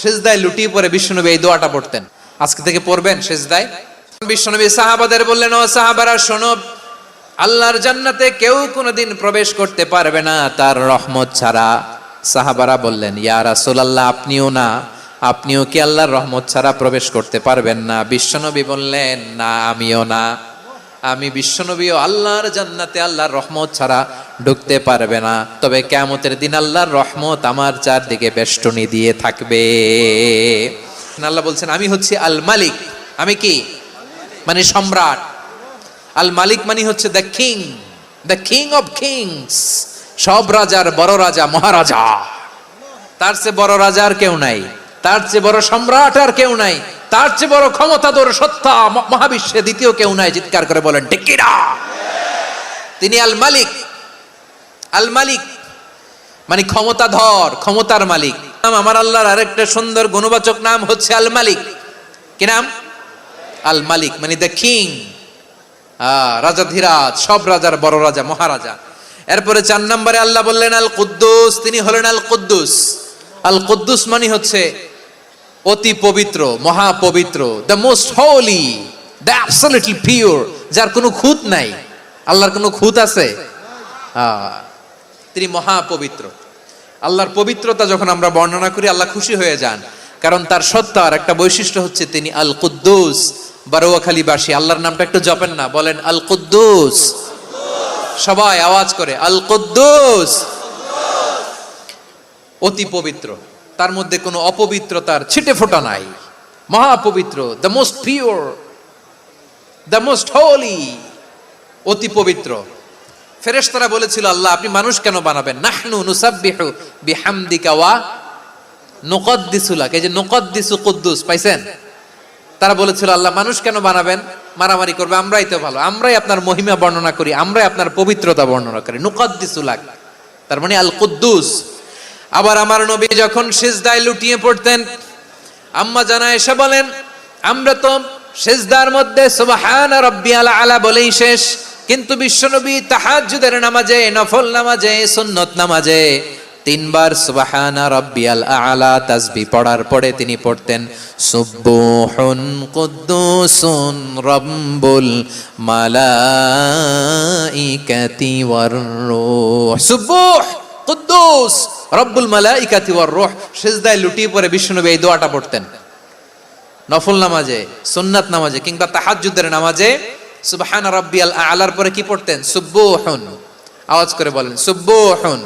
সিজদায় লুটিয়ে পড়ে বিশ্বনবী এই দোয়াটা পড়তেন। আজকে থেকে পড়বেন সিজদায়। বিশ্বনবী সাহাবাদের বললেন, ও সাহাবারা শোনো, আল্লাহর জান্নাতে কেউ কোনোদিন প্রবেশ করতে পারবে না তার রহমত ছাড়া। সাহাবারা বললেন, ইয়া রাসূলুল্লাহ, আপনিও না? আপনিও কি আল্লাহর রহমত ছাড়া প্রবেশ করতে পারবেন না? বিশ্বনবী বললেন, না, আমিও না। আমি বিশ্বনবীও আল্লাহর জান্নাতে আল্লাহর রহমত ছাড়া ঢুকতে পারবে না, তবে কিয়ামতের দিন আল্লাহর রহমত আমার চারদিকে বেষ্টনী দিয়ে থাকবে। আল্লাহ বলছেন, আমি হচ্ছি আল মালিক। আমি কি? মানে সম্রাট। আল মালিক মানে হচ্ছে the king, the king of kings. সব রাজার বড় রাজা, মহারাজা। তার চেয়ে বড় রাজা আর কেউ নাই, তার চেয়ে বড় সম্রাট আর কেউ নাই, তার চেয়ে বড় ক্ষমতাধর সত্তা মহাবিশ্বে দ্বিতীয় কেউ নাই। চিৎকার করে বলেন ঠিক কি না? তিনি আল মালিক। আল মালিক মানে ক্ষমতাধর, ক্ষমতার মালিক। আমার আল্লাহর আরেকটা সুন্দর গুণবাচক নাম হচ্ছে আল মালিক। কি নাম? আল মালিক মানে দ্য কিং, রাজাধিরাজ, সব রাজার বড় রাজা, মহারাজা। এরপরে 4 নম্বরে আল্লাহ বললেন আল কুদ্দুস। তিনি হলেন আল কুদ্দুস। আল কুদ্দুস মানে হচ্ছে অতি পবিত্র, মহাপবিত্র, the most holy, the absolutely pure, যার কোনো খুঁত নাই। আল্লাহর কোনো খুঁত আছে? তিনি মহাপবিত্র। আল্লাহর পবিত্রতা যখন আমরা বর্ণনা করি আল্লাহ খুশি হয়ে যান, কারণ তার সত্তার একটা বৈশিষ্ট্য হচ্ছে তিনি আল কুদ্দুস। বারোয়াখালীবাসী আল্লাহর নামটা একটু জপেন না, বলেন আল কুদ্দুস। সবাই আওয়াজ করে আল কুদ্দুস। অতি পবিত্র, তার মধ্যে কোনো অপবিত্রতার ছিটে ফোঁটা নাই। মহাপবিত্র, the most pure, the most holy, অতি পবিত্র। ফেরেশতারা বলেছিল, আল্লাহ আপনি মানুষ কেন বানাবেন? নাহনু নুসাব্বিহু বিহামদিকা ওয়া নুকদ্দিসু লাক। এই যে নুকদ্দিসু কুদ্দুস পাইছেন? তারা বলেছিল, আল্লাহ মানুষ কেন বানাবেন? মারামারি করবে, আমরাই তো ভালো, আমরাই আপনার মহিমা বর্ণনা করি, আমরাই আপনার পবিত্রতা বর্ণনা করি। নুকদ্দিসু লাক তার মানে আল কুদ্দুস। আবার আমার নবী যখন সিজদায় লুটিয়ে পড়তেন, আম্মা জানা এসে বলেন, আমরা তো সিজদার মধ্যে সুবহান রাব্বিয়াল আলা বলেই শেষ, কিন্তু বিশ্বনবী তাহাজ্জুদের নামাজে, নফল নামাজে, সুন্নত নামাজে 3 বার সুবহান রাব্বিয়াল আলা তাসবিহ পড়ার পরে তিনি পড়তেন সুবহুন কুদ্দুসুন রাব্বুল মালাইকাতি ওয়ার রূহ। সুবহ কুদ্দুস রব্বুল মালাইকাতি ওয়ার রূহ। সিজদায় লুটিয়ে পড়ে বিশ্বনবী এই দোয়াটা পড়তেন। নফল নামাজে, সুন্নাত নামাজে কিংবা তাহাজ্জুদের নামাজে সুবহান রাব্বিয়াল আলার পরে কি পড়তেন? সুবহুন। আওয়াজ করে বলেন সুবহুন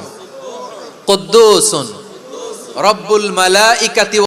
কুদ্দুসুন রব্বুল মালাইকাতি